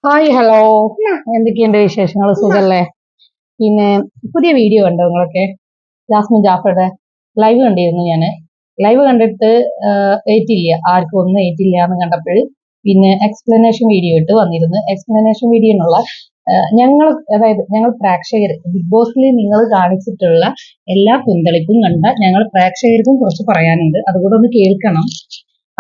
Hi hello, എന്തൊക്കെയുണ്ട് വിശേഷങ്ങൾ? സുഖല്ലേ? പിന്നെ പുതിയ വീഡിയോ കണ്ടോ നിങ്ങളൊക്കെ? ജാസ്മിൻ ജാഫറുടെ ലൈവ് കണ്ടിരുന്നു ഞാന്. ലൈവ് കണ്ടിട്ട് ഏറ്റില്ല, ആർക്കും ഒന്നും ഏറ്റില്ല എന്ന് കണ്ടപ്പോൾ പിന്നെ എക്സ്പ്ലനേഷൻ വീഡിയോ ഇട്ട് വന്നിരുന്നു. എക്സ്പ്ലനേഷൻ വീഡിയോനുള്ള ഞങ്ങൾ, അതായത് ഞങ്ങൾ പ്രേക്ഷകർ, ബിഗ് ബോസിൽ നിങ്ങൾ കാണിച്ചിട്ടുള്ള എല്ലാ പിന്തളിപ്പും കണ്ട ഞങ്ങൾ പ്രേക്ഷകർക്കും കുറച്ച് പറയാനുണ്ട്, അതുകൂടെ ഒന്ന് കേൾക്കണം.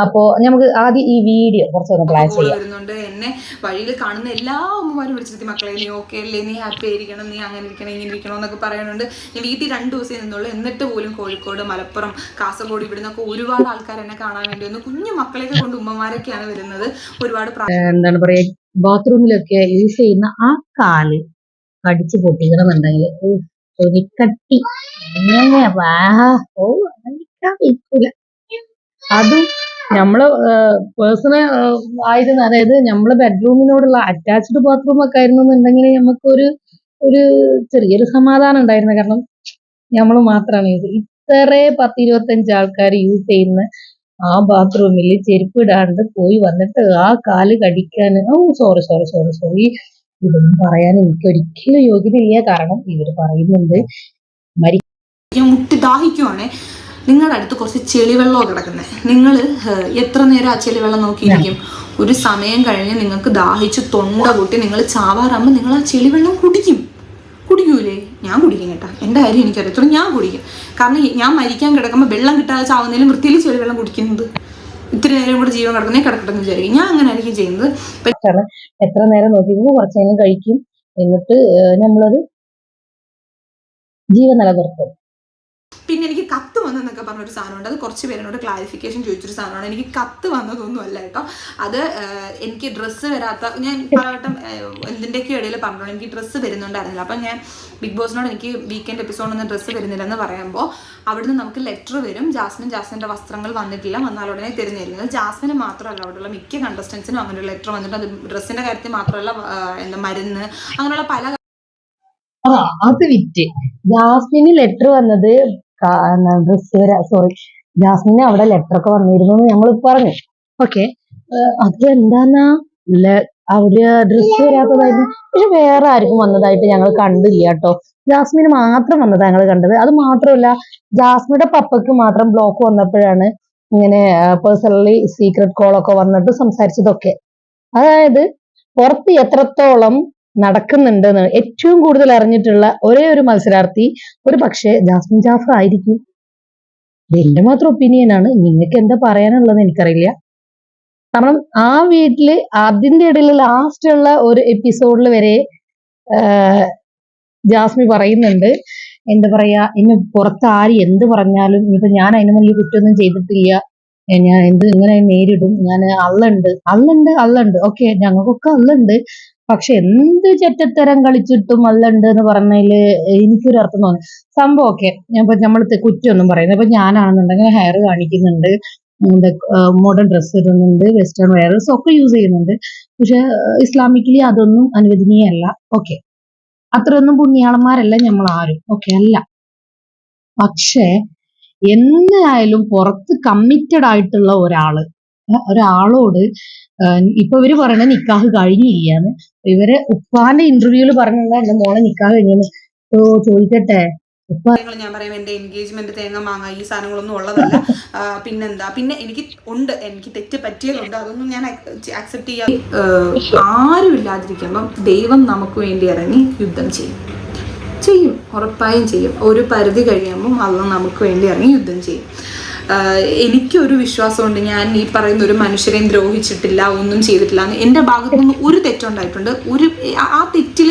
അപ്പോ നമുക്ക് ആദ്യം ഈ വീഡിയോ കുറച്ചൊന്ന് പ്ലേ ചെയ്യാം. വരുന്നുണ്ട്. എന്നെ വഴിയിൽ കാണുന്ന എല്ലാ അമ്മമാരും വിളിച്ചിട്ട് മക്കളെ നീ ഓക്കെ അല്ലേ, നീ ഹാപ്പി ആയിരിക്കണം, നീ അങ്ങനെ ഇരിക്കണം ഇങ്ങനെ ഇരിക്കണം എന്നൊക്കെ പറയാനുണ്ട്. ഞാൻ വീട്ടിൽ 2 ദിവസം നിന്നുള്ളൂ, എന്നിട്ട് പോലും കോഴിക്കോട്, മലപ്പുറം, കാസർഗോഡ് ഇവിടെ നിന്നൊക്കെ ഒരുപാട് ആൾക്കാർ എന്നെ കാണാൻ വേണ്ടി വന്നു. കുഞ്ഞു മക്കളെയൊക്കെ കൊണ്ട് ഉമ്മമാരൊക്കെയാണ് വരുന്നത്. ഒരുപാട് എന്താണ് പറയാ, ബാത്റൂമിലൊക്കെ യൂസ് ചെയ്യുന്ന ആ കാല് കടിച്ചു പൊട്ടിക്കണമെന്നുണ്ടെങ്കിൽ തൊലിക്കട്ടി അതും നമ്മള് പേഴ്സണൽ ആയിരുന്നു. അതായത് നമ്മളെ ബെഡ്റൂമിനോടുള്ള അറ്റാച്ച്ഡ് ബാത്റൂം ഒക്കെ ആയിരുന്നു എന്നുണ്ടെങ്കിൽ നമുക്കൊരു ഒരു ചെറിയൊരു സമാധാനം ഉണ്ടായിരുന്നു. കാരണം നമ്മൾ മാത്രമാണ് ഇത്രേ 10-25 ആൾക്കാർ യൂസ് ചെയ്യുന്ന ആ ബാത്റൂമിൽ ചെരുപ്പ് ഇടാണ്ട് പോയി വന്നിട്ട് ആ കാല് കടിക്കാൻ, സോറി സോറി സോറി സോറി, ഇതൊന്നും പറയാൻ എനിക്ക് ഒരിക്കലും യോഗ്യതയില്ല. കാരണം ഇവര് പറയുന്നുണ്ട് മുട്ടി ദാഹിക്കുവാണേ. നിങ്ങളുടെ അടുത്ത് കുറച്ച് ചെളിവെള്ളമാണ് കിടക്കുന്നത്. നിങ്ങൾ എത്ര നേരം ആ ചെളിവെള്ളം നോക്കിയിരിക്കും? ഒരു സമയം കഴിഞ്ഞ് നിങ്ങൾക്ക് ദാഹിച്ച് തൊണ്ട പൊട്ടി നിങ്ങൾ ചാവാറാകുമ്പോൾ നിങ്ങൾ ആ ചെളിവെള്ളം കുടിക്കൂലേ? ഞാൻ കുടിക്കും കേട്ടോ, എൻ്റെ കാര്യം എനിക്കറിയത്തുള്ളൂ, ഞാൻ കുടിക്കും. കാരണം ഞാൻ മരിക്കാൻ കിടക്കുമ്പോൾ വെള്ളം കിട്ടാതെ ചാവുന്നതിലും വൃത്തിയിൽ ചെളിവെള്ളം കുടിക്കുന്നത്. ഇത്തിരി നേരം കൂടെ ജീവൻ കിടക്കുന്നേ കിടക്കട്ടെന്ന് വിചാരിക്കും. ഞാൻ അങ്ങനെ ആയിരിക്കും ചെയ്യുന്നത്. എത്ര നേരം നോക്കിയിരുന്നു, കുറച്ച് നേരം കഴിക്കും, എന്നിട്ട് നമ്മളത് ജീവൻ നിലനിർത്തും. പിന്നെ എനിക്ക് കത്ത് വന്നെന്നൊക്കെ പറഞ്ഞൊരു സാധനമുണ്ട്. അത് കുറച്ച് പേരോട് ക്ലാരിഫിക്കേഷൻ ചോദിച്ചൊരു സാധനമാണ്. എനിക്ക് കത്ത് വന്നതൊന്നും അല്ല കേട്ടോ. അത് എനിക്ക് ഡ്രസ്സ് വരാത്ത, ഞാൻ പലവട്ടം എന്തിൻ്റെയൊക്കെ ഇടയിൽ പറഞ്ഞോളൂ, എനിക്ക് ഡ്രസ്സ് വരുന്നുണ്ടായിരുന്നില്ല. അപ്പം ഞാൻ ബിഗ് ബോസിനോട് എനിക്ക് വീക്കെൻഡ് എപ്പിസോഡൊന്നും ഡ്രസ്സ് വരുന്നില്ലെന്ന് പറയുമ്പോൾ അവിടുന്ന് നമുക്ക് ലെറ്റർ വരും, ജാസ്മിൻ്റെ വസ്ത്രങ്ങൾ വന്നിട്ടില്ല, വന്നാലുടനെ തിരഞ്ഞെടുക്കുന്നത്. ജാസ്മിന് മാത്രമല്ല, അവിടെയുള്ള മിക്ക കണ്ടസ്റ്റൻസിനും അങ്ങനെ ഒരു ലെറ്റർ വന്നിട്ട്, അത് ഡ്രസ്സിൻ്റെ കാര്യത്തിൽ മാത്രമല്ല, എന്താ മരുന്ന്, അങ്ങനെയുള്ള പല അത് വിറ്റ് ജാസ്മിന് ലെറ്റർ വന്നത് ഡ്രസ് സോറി, ജാസ്മിന് അവിടെ ലെറ്റർ ഒക്കെ വന്നിരുന്നു എന്ന് നമ്മൾ പറഞ്ഞു. ഓക്കെ, അത് എന്താന്നാ അവിടെ ഡ്രസ് വരാത്തതായിരുന്നു. പക്ഷെ വേറെ ആർക്കും വന്നതായിട്ട് ഞങ്ങൾ കണ്ടില്ല കേട്ടോ. ജാസ്മിന് മാത്രം വന്നതാണ് ഞങ്ങൾ കണ്ടത്. അത് മാത്രമല്ല, ജാസ്മിയുടെ പപ്പക്ക് മാത്രം ബ്ലോക്ക് വന്നപ്പോഴാണ് ഇങ്ങനെ പേഴ്സണലി സീക്രട്ട് കോൾ ഒക്കെ വന്നിട്ട് സംസാരിച്ചതൊക്കെ. അതായത് പുറത്ത് എത്രത്തോളം നടക്കുന്നുണ്ടെന്ന് ഏറ്റവും കൂടുതൽ അറിഞ്ഞിട്ടുള്ള ഒരേ ഒരു മത്സരാർത്ഥി ഒരു പക്ഷേ ജാസ്മിൻ ജാഫർ ആയിരിക്കും. എന്റെ മാത്രം ഒപ്പീനിയനാണ്, നിങ്ങൾക്ക് എന്താ പറയാനുള്ളത് എനിക്കറിയില്ല. കാരണം ആ വീട്ടില് അതിന്റെ ഇടയിൽ ലാസ്റ്റ് ഉള്ള ഒരു എപ്പിസോഡിൽ വരെ ജാസ്മി പറയുന്നുണ്ട്, എന്താ പറയാ, ഇനി പുറത്ത് ആര് എന്ത് പറഞ്ഞാലും ഇനിയിപ്പോ ഞാൻ അതിന് വലിയ കുറ്റമൊന്നും ചെയ്തിട്ടില്ല, ഞാൻ എന്ത് ഇങ്ങനെ നേരിടും, ഞാൻ അള്ളുണ്ട് ഓക്കെ, ഞങ്ങൾക്കൊക്കെ അള്ളുണ്ട്. പക്ഷെ എന്ത് ചെറ്റത്തരം കളിച്ചിട്ടും അള്ളുണ്ട് എന്ന് പറഞ്ഞതില് എനിക്കൊരു അർത്ഥം തോന്നി. സംഭവം ഓക്കെ, ഇപ്പൊ നമ്മൾ കുറ്റമൊന്നും പറയുന്നത്, ഇപ്പൊ ഞാനാണെന്നുണ്ടെങ്കിൽ ഹെയർ കാണിക്കുന്നുണ്ട്, മോഡേൺ ഡ്രസ്സ് ഇടുന്നുണ്ട്, വെസ്റ്റേൺ വെയർസ് ഒക്കെ യൂസ് ചെയ്യുന്നുണ്ട്. പക്ഷെ ഇസ്ലാമിക്കലി അതൊന്നും അനുവദനീയമല്ല. ഓക്കെ, അത്രയൊന്നും പുണ്യാളന്മാരല്ല നമ്മൾ ആരും, ഓക്കെ അല്ല. പക്ഷെ എന്തായാലും പുറത്ത് കമ്മിറ്റഡ് ആയിട്ടുള്ള ഒരാളോട് ഇപ്പൊ ഇവര് പറയണ നിക്കാഹ് കഴിഞ്ഞില്ലാന്ന്. ഇവരെ ഉപ്പാന്റെ ഇന്റർവ്യൂല് പറഞ്ഞത് എന്റെ മോളെ നിക്കാഹ് കഴിഞ്ഞെന്ന്. ചോദിക്കട്ടെ, ഞാൻ പറയാം, എൻ്റെ എൻഗേജ്മെന്റ് തേങ്ങ മാങ്ങ ഈ സാധനങ്ങളൊന്നും ഉള്ളതല്ല. പിന്നെന്താ, പിന്നെ എനിക്ക് തെറ്റ് പറ്റിയതുണ്ട്, അതൊന്നും ഞാൻ അക്സെപ്റ്റ് ചെയ്യാൻ. ആരും ഇല്ലാതിരിക്കുമ്പം ദൈവം നമുക്ക് വേണ്ടി ഇറങ്ങി യുദ്ധം ചെയ്യും, ഉറപ്പായും ചെയ്യും. ഒരു പരിധി കഴിയുമ്പം അള്ളാഹ് നമുക്ക് വേണ്ടി ഇറങ്ങി യുദ്ധം ചെയ്യും. എനിക്കൊരു വിശ്വാസമുണ്ട്, ഞാൻ ഈ പറയുന്ന ഒരു മനുഷ്യരെയും ദ്രോഹിച്ചിട്ടില്ല, ഒന്നും ചെയ്തിട്ടില്ല. എൻ്റെ ഭാഗത്തു നിന്ന് ഒരു തെറ്റുണ്ടായിട്ടുണ്ട്. ആ തെറ്റിൽ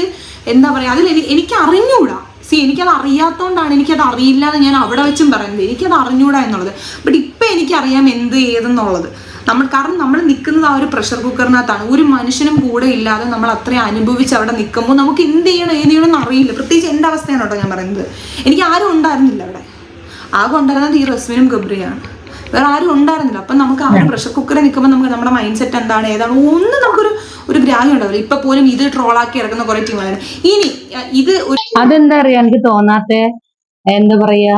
എന്താ പറയുക, അതിൽ എനിക്ക് അറിഞ്ഞൂടാ. എനിക്കത് അറിയാത്തതുകൊണ്ടാണ്, എനിക്കത് അറിയില്ല എന്ന് ഞാൻ അവിടെ വെച്ചും പറയുന്നത്. എനിക്കത് അറിഞ്ഞൂടാ എന്നുള്ളത്. ബട്ട് ഇപ്പം എനിക്കറിയാം എന്ത് ഏതെന്നുള്ളത്. കാരണം നമ്മൾ നിൽക്കുന്നത് ആ ഒരു പ്രഷർ കുക്കറിനകത്താണ്. ഒരു മനുഷ്യനും കൂടെ ഇല്ലാതെ നമ്മൾ അത്രയും അനുഭവിച്ച് അവിടെ നിൽക്കുമ്പോൾ നമുക്ക് എന്ത് ചെയ്യണം ഏത് ചെയ്യണമെന്ന് അറിയില്ല. പ്രത്യേകിച്ച് എൻ്റെ അവസ്ഥയാണ് കേട്ടോ ഞാൻ പറയുന്നത്. എനിക്ക് ആരും ഉണ്ടായിരുന്നില്ല അവിടെ. ആകെ ഉണ്ടായിരുന്നത് ഈ റസ്മിനും ഗബ്രിയാണ്, വേറെ ആരും ഉണ്ടായിരുന്നില്ല. അപ്പം നമുക്ക് ആ ഒരു പ്രഷർ കുക്കറിൽ നിൽക്കുമ്പോൾ നമുക്ക് നമ്മുടെ മൈൻഡ് സെറ്റ് എന്താണ് ഏതാണ് ഒന്നും നമുക്കൊരു ഗ്രാഹ്യം ഉണ്ടാവില്ല. ഇപ്പൊ പോലും ഇത് ട്രോളാക്കി ഇറക്കുന്ന കുറെ ടീമാണ്. ഇനി ഇത് അതെന്താ അറിയാ എനിക്ക് തോന്നാത്ത, എന്താ പറയാ,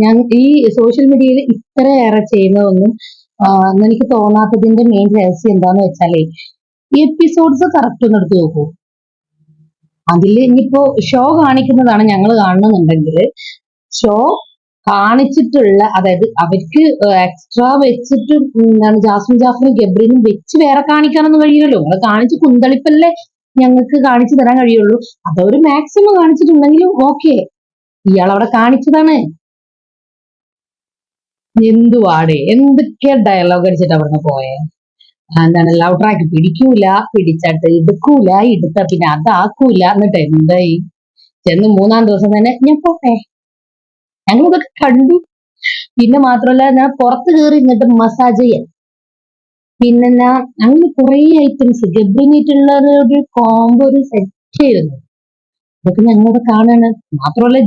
ഞാൻ ഈ സോഷ്യൽ മീഡിയയിൽ ഇത്രയേറെ ചെയ്യുന്നതൊന്നും എനിക്ക് തോന്നാത്തതിന്റെ മെയിൻ രഹസ്യം എന്താന്ന് വെച്ചാലേ, എപ്പിസോഡ്സ് കറക്റ്റ് ഒന്ന് എടുത്ത് നോക്കൂ. അതിൽ ഇനിയിപ്പോ ഷോ കാണിക്കുന്നതാണ് ഞങ്ങൾ കാണുന്നുണ്ടെങ്കിൽ ഷോ കാണിച്ചിട്ടുള്ള, അതായത് അവർക്ക് എക്സ്ട്രാ വെച്ചിട്ട് എന്താണ് ജാസ്മിൻ ജാഫറിനും ഗബ്രിനും വെച്ച് വേറെ കാണിക്കാനൊന്നും കഴിയില്ലല്ലോ. നിങ്ങൾ കാണിച്ച് കുന്തളിപ്പല്ലേ ഞങ്ങൾക്ക് കാണിച്ചു തരാൻ കഴിയുള്ളൂ. അതൊരു മാക്സിമം കാണിച്ചിട്ടുണ്ടെങ്കിലും ഓക്കെ. ഇയാൾ അവിടെ കാണിച്ചതാണ്. എന്തുവാടേ, എന്തൊക്കെ ഡയലോഗ് അടിച്ചിട്ട് അവിടുന്ന് പോയേ. എന്താണ് ലവ് ട്രാക്ക് പിടിക്കൂല, പിടിച്ചിട്ട് എടുക്കൂല, എടുത്ത പിന്നെ അതാക്കൂല. എന്നിട്ട് എന്തായി? ചെന്ന് 3-ാം ദിവസം തന്നെ ഞാൻ പോട്ടെ, ഞങ്ങളിതൊക്കെ കണ്ടു. പിന്നെ മാത്രമല്ല, ഞാൻ പുറത്ത് കയറി ഇങ്ങോട്ട് മസാജ് ചെയ്യാം. പിന്നെ ഞാൻ അങ്ങനെ കുറെ ഐറ്റംസ് ഗബ്രിനായിട്ടുള്ള ഒരു കോംബോ ഒരു സെറ്റ് ചെയ്യുന്നു. ഇതൊക്കെ ഞങ്ങളോട് കാണാണ്. മാത്രമല്ല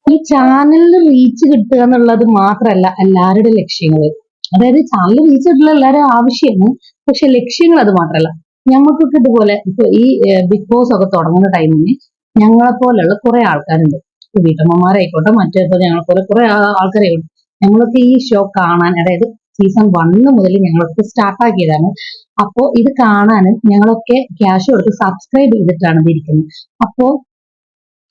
ഈ ചാനലിൽ റീച്ച് കിട്ടുക എന്നുള്ളത് മാത്രമല്ല എല്ലാവരുടെ ലക്ഷ്യങ്ങള്. അതായത് ചാനൽ റീച്ച് കിട്ടുള്ള എല്ലാവരും ആവശ്യമാണ്, പക്ഷെ ലക്ഷ്യങ്ങൾ അത് മാത്രമല്ല. ഞമ്മക്കൊക്കെ ഇതുപോലെ ഇപ്പൊ ഈ ബിഗ് ബോസ് ഒക്കെ തുടങ്ങുന്ന ടൈമിന് ഞങ്ങളെ പോലെയുള്ള കുറെ ആൾക്കാരുണ്ട്. വീട്ടമ്മമാരായിക്കോട്ടെ, മറ്റേപ്പോ ഞങ്ങളെ പോലെ കുറെ ആൾക്കാരായിക്കോട്ടെ, ഞങ്ങളൊക്കെ ഈ ഷോ കാണാൻ, അതായത് സീസൺ 1 മുതൽ ഞങ്ങളൊക്കെ സ്റ്റാർട്ടാക്കിയതാണ്. അപ്പോ ഇത് കാണാനും ഞങ്ങളൊക്കെ ക്യാഷ് കൊടുത്ത് സബ്സ്ക്രൈബ് ചെയ്തിട്ടാണ് ഇതിരിക്കുന്നത്. അപ്പോ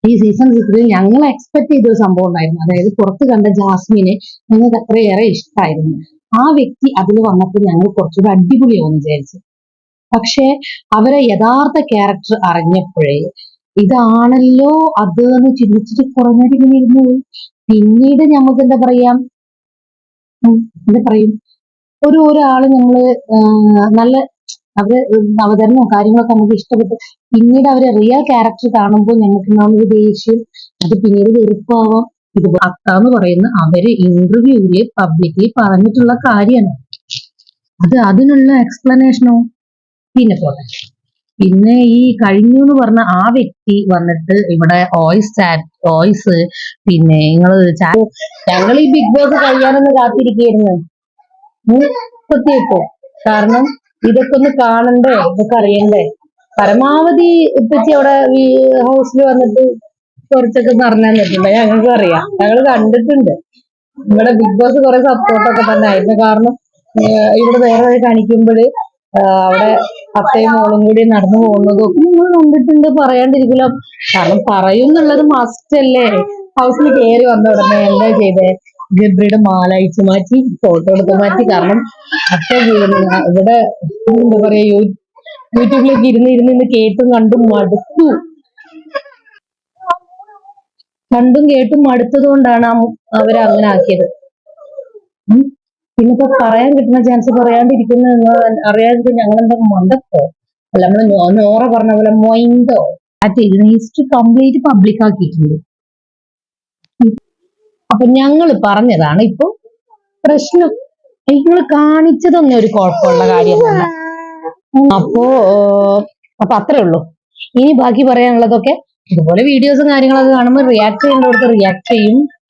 ഈ സീസൺ 6 ഞങ്ങൾ എക്സ്പെക്ട് ചെയ്ത ഒരു സംഭവം ഉണ്ടായിരുന്നു. അതായത് പുറത്ത് കണ്ട ജാസ്മിനെ ഞങ്ങൾക്ക് അത്രയേറെ ഇഷ്ടമായിരുന്നു. ആ വ്യക്തി അതിൽ വന്നപ്പോൾ ഞങ്ങൾ കുറച്ചുകൂടി അടിപൊളിയാവുമെന്ന് വിചാരിച്ചു. പക്ഷെ അവരെ യഥാർത്ഥ ക്യാരക്ടർ അറിഞ്ഞപ്പോഴേ ഇതാണല്ലോ അത് എന്ന് ചിന്തിച്ചിട്ട് കുറഞ്ഞാൽ ഇങ്ങനെ ഇരുന്നു പോയി. പിന്നീട് നമുക്ക് എന്താ പറയാ, എന്താ പറയും, ഒരാള് നമ്മള് നല്ല അവര് അവതരണവും കാര്യങ്ങളൊക്കെ നമുക്ക് ഇഷ്ടപ്പെട്ടു. പിന്നീട് അവരെ റിയൽ ക്യാരക്ടർ കാണുമ്പോൾ നമുക്ക് ഒരു ദേഷ്യം, അത് പിന്നീട് വെറുപ്പാവാം. ഇത് അത്താന്ന് പറയുന്ന അവര് ഇന്റർവ്യൂവില് പബ്ലിക്കലി പറഞ്ഞിട്ടുള്ള കാര്യമാണ്. അതിനുള്ള എക്സ്പ്ലനേഷനോ പിന്നെ പോട്ടെ. പിന്നെ ഈ കഴിഞ്ഞു എന്ന് പറഞ്ഞ ആ വ്യക്തി വന്നിട്ട് ഇവിടെ വോയിസ് പിന്നെ ഞങ്ങൾ ഈ ബിഗ് ബോസ് കഴിയാനൊന്ന് കാത്തിരിക്കുകയായിരുന്നു സത്യമായിട്ട്. കാരണം ഇതൊക്കെ ഒന്ന് കാണണ്ടേ, ഇതൊക്കെ അറിയണ്ടേ. പരമാവധി ഇപ്പച്ചി അവിടെ ഹൗസിൽ വന്നിട്ട് കുറച്ചൊക്കെ പറഞ്ഞാൽ പറ്റില്ല. ഞങ്ങൾക്ക് അറിയാം, ഞങ്ങൾ കണ്ടിട്ടുണ്ട്. ഇവിടെ ബിഗ് ബോസ് കുറെ സപ്പോർട്ടൊക്കെ തന്നെ ആയിരുന്നു. കാരണം ഇവിടെ വേറെ കാണിക്കുമ്പോൾ അവിടെ അത്തയും മോളും കൂടി നടന്നു പോകുന്നതും നിങ്ങൾ കണ്ടിട്ടുണ്ട്, പറയാണ്ടിരിക്കില്ല. കാരണം പറയും എന്നുള്ളത് മസ്റ്റ് അല്ലേ. ഹൗസിൽ കയറി വന്ന ഉടനെ എന്താ ചെയ്തേ, ഗബ്രിയുടെ മാല അയച്ചു മാറ്റി, ഫോട്ടോ എടുത്ത് മാറ്റി. കാരണം അത്ത ഇവിടെ എന്താ പറയാ, യൂട്യൂബിലേക്ക് ഇരുന്ന് കേട്ടും കണ്ടും മടുത്തു. കണ്ടും കേട്ടും മടുത്തത് കൊണ്ടാണ് അവരങ്ങനെ ആക്കിയത്. പിന്നിപ്പോ പറയാൻ കിട്ടുന്ന ചാൻസ് പറയാണ്ടിരിക്കുന്ന അറിയാതെ ഞങ്ങളെന്താ മണ്ടപ്പോ അല്ല, നമ്മള് നോറ പറഞ്ഞ പോലെ മൊയിന്തോ ഹിസ്റ്ററി കംപ്ലീറ്റ് പബ്ലിക് ആക്കിയിട്ടുണ്ട്. അപ്പൊ ഞങ്ങൾ പറഞ്ഞതാണ് ഇപ്പൊ പ്രശ്നം. നിങ്ങൾ കാണിച്ചതൊന്നും ഒരു കുഴപ്പമുള്ള കാര്യമല്ല. അപ്പൊ അത്രേ ഉള്ളൂ. ഇനി ബാക്കി പറയാനുള്ളതൊക്കെ ഇതുപോലെ വീഡിയോസും കാര്യങ്ങളൊക്കെ കാണുമ്പോൾ റിയാക്ട് ചെയ്യേണ്ടടുത്ത് റിയാക്ട് ചെയ്യും.